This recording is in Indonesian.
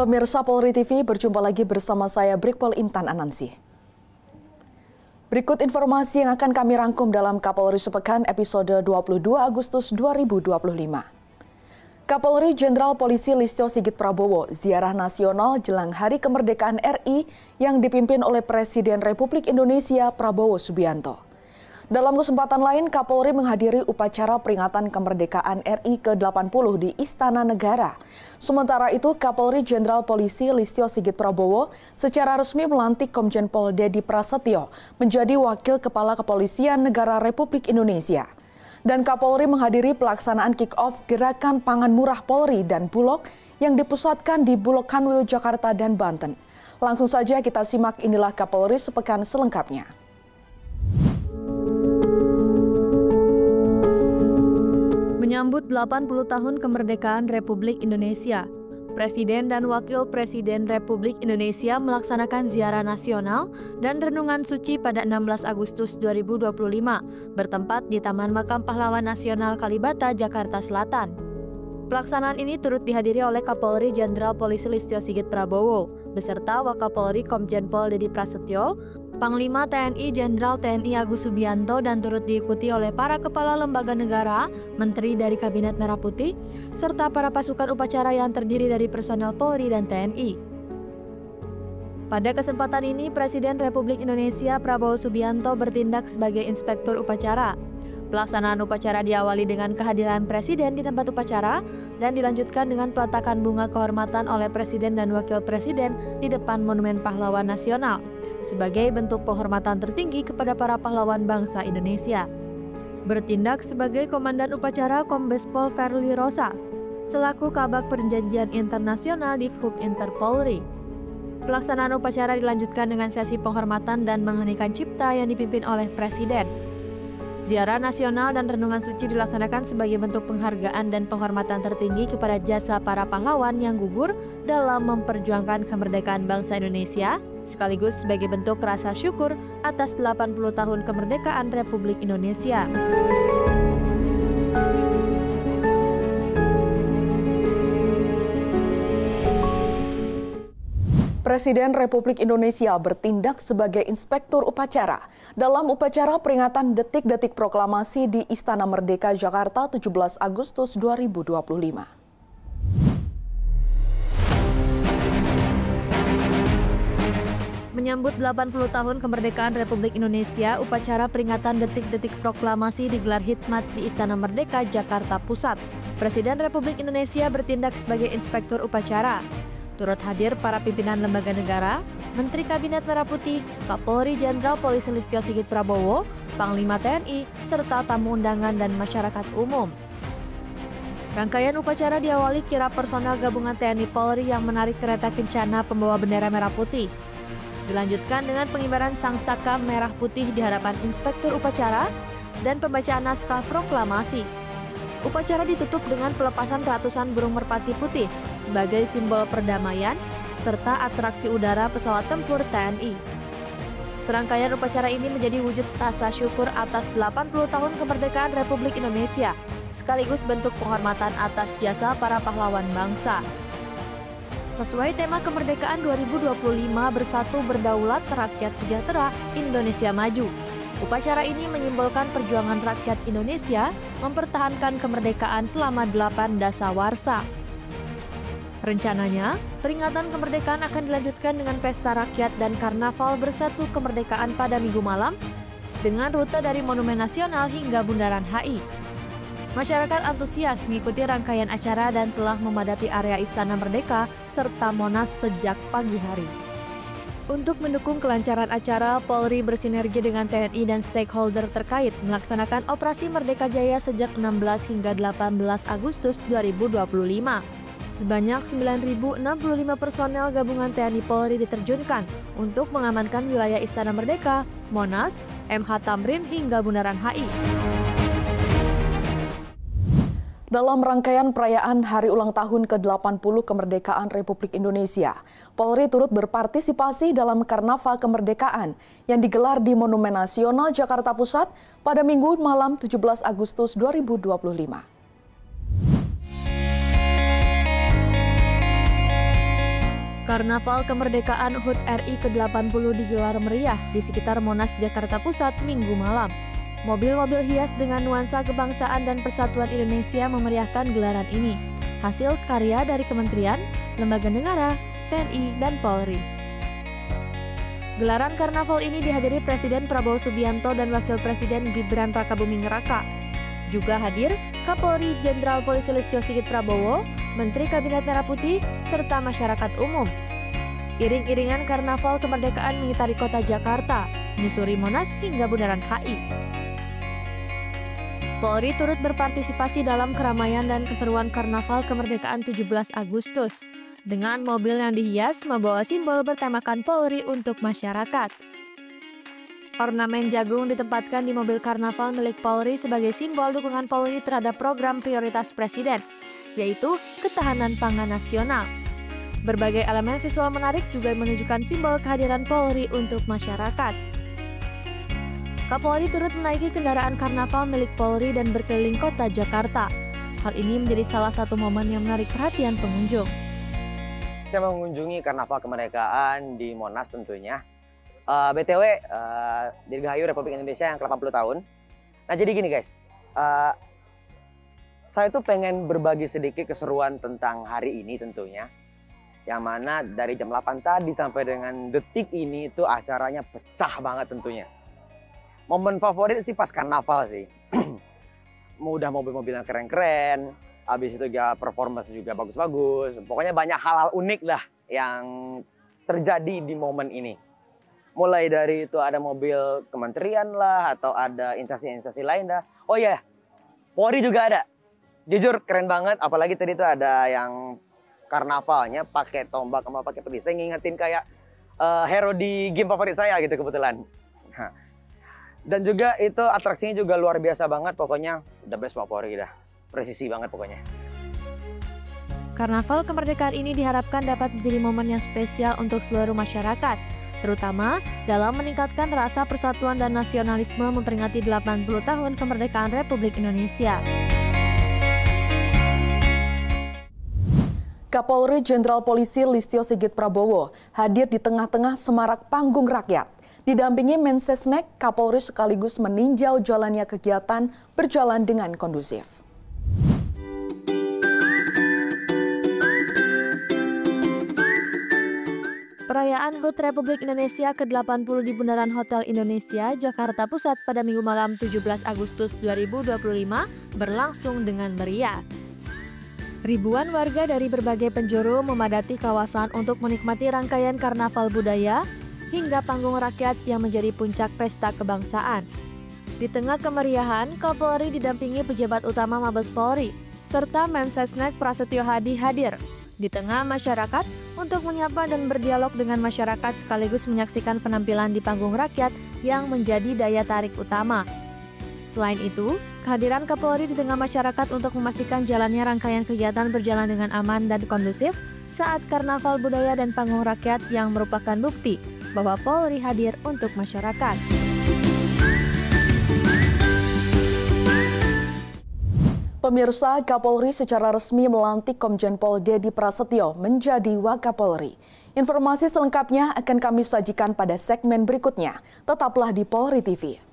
Pemirsa Polri TV, berjumpa lagi bersama saya Brigpol Intan Anansi. Berikut informasi yang akan kami rangkum dalam Kapolri Sepekan episode 22 Agustus 2025. Kapolri Jenderal Polisi Listio Sigit Prabowo ziarah nasional jelang Hari Kemerdekaan RI yang dipimpin oleh Presiden Republik Indonesia Prabowo Subianto. Dalam kesempatan lain, Kapolri menghadiri upacara peringatan kemerdekaan RI ke-80 di Istana Negara. Sementara itu, Kapolri Jenderal Polisi Listio Sigit Prabowo secara resmi melantik Komjen Pol Dedi Prasetyo menjadi Wakil Kepala Kepolisian Negara Republik Indonesia. Dan Kapolri menghadiri pelaksanaan kick-off Gerakan Pangan Murah Polri dan Bulog yang dipusatkan di Bulog Kanwil, Jakarta dan Banten. Langsung saja kita simak, inilah Kapolri Sepekan selengkapnya. Menyambut 80 tahun kemerdekaan Republik Indonesia, Presiden dan Wakil Presiden Republik Indonesia melaksanakan ziarah nasional dan renungan suci pada 16 Agustus 2025 bertempat di Taman Makam Pahlawan Nasional Kalibata, Jakarta Selatan. Pelaksanaan ini turut dihadiri oleh Kapolri Jenderal Polisi Listio Sigit Prabowo beserta Wakapolri Komjen Pol Dedi Prasetyo, Panglima TNI Jenderal TNI Agus Subianto, dan turut diikuti oleh para kepala lembaga negara, menteri dari Kabinet Merah Putih, serta para pasukan upacara yang terdiri dari personel Polri dan TNI. Pada kesempatan ini, Presiden Republik Indonesia Prabowo Subianto bertindak sebagai inspektur upacara. Pelaksanaan upacara diawali dengan kehadiran Presiden di tempat upacara dan dilanjutkan dengan peletakan bunga kehormatan oleh Presiden dan Wakil Presiden di depan Monumen Pahlawan Nasional sebagai bentuk penghormatan tertinggi kepada para pahlawan bangsa Indonesia. Bertindak sebagai Komandan Upacara Kombes Pol Verly Rosa selaku Kabag Perjanjian Internasional Divhub Interpolri. Pelaksanaan upacara dilanjutkan dengan sesi penghormatan dan menghenikan cipta yang dipimpin oleh Presiden. Ziarah nasional dan renungan suci dilaksanakan sebagai bentuk penghargaan dan penghormatan tertinggi kepada jasa para pahlawan yang gugur dalam memperjuangkan kemerdekaan bangsa Indonesia, sekaligus sebagai bentuk rasa syukur atas 80 tahun kemerdekaan Republik Indonesia. Presiden Republik Indonesia bertindak sebagai inspektur upacara dalam upacara peringatan detik-detik proklamasi di Istana Merdeka, Jakarta 17 Agustus 2025. Menyambut 80 tahun kemerdekaan Republik Indonesia, upacara peringatan detik-detik proklamasi digelar hikmat di Istana Merdeka, Jakarta Pusat. Presiden Republik Indonesia bertindak sebagai inspektur upacara. Turut hadir para pimpinan lembaga negara, Menteri Kabinet Merah Putih, Kapolri Jenderal Polisi Listio Sigit Prabowo, Panglima TNI, serta tamu undangan dan masyarakat umum. Rangkaian upacara diawali kirap personel gabungan TNI Polri yang menarik kereta kencana pembawa bendera merah putih. Dilanjutkan dengan pengibaran sangsaka merah putih di hadapan inspektur upacara dan pembacaan naskah proklamasi. Upacara ditutup dengan pelepasan ratusan burung merpati putih sebagai simbol perdamaian serta atraksi udara pesawat tempur TNI. Serangkaian upacara ini menjadi wujud rasa syukur atas 80 tahun kemerdekaan Republik Indonesia, sekaligus bentuk penghormatan atas jasa para pahlawan bangsa. Sesuai tema kemerdekaan 2025 Bersatu Berdaulat Rakyat Sejahtera Indonesia Maju. Upacara ini menyimbolkan perjuangan rakyat Indonesia mempertahankan kemerdekaan selama 8 dasawarsa. Rencananya, peringatan kemerdekaan akan dilanjutkan dengan pesta rakyat dan karnaval Bersatu Kemerdekaan pada Minggu malam dengan rute dari Monumen Nasional hingga Bundaran HI. Masyarakat antusias mengikuti rangkaian acara dan telah memadati area Istana Merdeka serta Monas sejak pagi hari. Untuk mendukung kelancaran acara, Polri bersinergi dengan TNI dan stakeholder terkait melaksanakan Operasi Merdeka Jaya sejak 16 hingga 18 Agustus 2025. Sebanyak 9.065 personel gabungan TNI Polri diterjunkan untuk mengamankan wilayah Istana Merdeka, Monas, MH Tamrin hingga Bundaran HI. Dalam rangkaian perayaan Hari Ulang Tahun ke-80 Kemerdekaan Republik Indonesia, Polri turut berpartisipasi dalam Karnaval Kemerdekaan yang digelar di Monumen Nasional Jakarta Pusat pada Minggu malam 17 Agustus 2025. Karnaval Kemerdekaan HUT RI ke-80 digelar meriah di sekitar Monas, Jakarta Pusat, Minggu malam. Mobil-mobil hias dengan nuansa kebangsaan dan persatuan Indonesia memeriahkan gelaran ini. Hasil karya dari kementerian, lembaga negara, TNI, dan Polri. Gelaran karnaval ini dihadiri Presiden Prabowo Subianto dan Wakil Presiden Gibran Rakabuming Raka. Juga hadir Kapolri Jenderal Polisi Listio Sigit Prabowo, Menteri Kabinet Merah Putih, serta masyarakat umum. Iring-iringan karnaval kemerdekaan mengitari kota Jakarta, menyusuri Monas hingga Bundaran HI. Polri turut berpartisipasi dalam keramaian dan keseruan karnaval kemerdekaan 17 Agustus. Dengan mobil yang dihias membawa simbol bertemakan Polri untuk masyarakat. Ornamen jagung ditempatkan di mobil karnaval milik Polri sebagai simbol dukungan Polri terhadap program prioritas Presiden, yaitu ketahanan pangan nasional. Berbagai elemen visual menarik juga menunjukkan simbol kehadiran Polri untuk masyarakat. Kapolri turut menaiki kendaraan karnaval milik Polri dan berkeliling kota Jakarta. Hal ini menjadi salah satu momen yang menarik perhatian pengunjung. Saya mengunjungi Karnaval Kemerdekaan di Monas tentunya. BTW, Dirgahayu Republik Indonesia yang ke-80 tahun. Nah jadi gini guys, saya tuh pengen berbagi sedikit keseruan tentang hari ini tentunya. Yang mana dari jam 8 tadi sampai dengan detik ini itu acaranya pecah banget tentunya. Momen favorit sih pas karnaval sih. Udah mobil-mobil yang keren-keren, habis itu ya performance juga bagus-bagus. Pokoknya banyak hal-hal unik lah yang terjadi di momen ini. Mulai dari itu ada mobil kementerian lah, atau ada instansi-instansi lain dah. Oh iya, Polri juga ada. Jujur keren banget, apalagi tadi itu ada yang karnavalnya pakai tombak sama pakai perisai, ngingetin kayak hero di game favorit saya gitu kebetulan. Nah, dan juga itu atraksinya juga luar biasa banget, pokoknya the best Pak Polri dah. Presisi banget pokoknya. Karnaval kemerdekaan ini diharapkan dapat menjadi momen yang spesial untuk seluruh masyarakat, terutama dalam meningkatkan rasa persatuan dan nasionalisme memperingati 80 tahun kemerdekaan Republik Indonesia. Kapolri Jenderal Polisi Listio Sigit Prabowo hadir di tengah-tengah semarak panggung rakyat. Didampingi Mensesnek, Kapolri sekaligus meninjau jalannya kegiatan berjalan dengan kondusif. Perayaan HUT Republik Indonesia ke-80 di Bundaran Hotel Indonesia, Jakarta Pusat pada Minggu malam 17 Agustus 2025 berlangsung dengan meriah. Ribuan warga dari berbagai penjuru memadati kawasan untuk menikmati rangkaian karnaval budaya hingga panggung rakyat yang menjadi puncak pesta kebangsaan. Di tengah kemeriahan, Kapolri didampingi pejabat utama Mabes Polri, serta Mensesnek Prasetyo Hadi hadir di tengah masyarakat untuk menyapa dan berdialog dengan masyarakat sekaligus menyaksikan penampilan di panggung rakyat yang menjadi daya tarik utama. Selain itu, kehadiran Kapolri di tengah masyarakat untuk memastikan jalannya rangkaian kegiatan berjalan dengan aman dan kondusif saat karnaval budaya dan panggung rakyat yang merupakan bukti bahwa Polri hadir untuk masyarakat. Pemirsa, Kapolri secara resmi melantik Komjen Pol Dedi Prasetyo menjadi Wakapolri. Informasi selengkapnya akan kami sajikan pada segmen berikutnya. Tetaplah di Polri TV.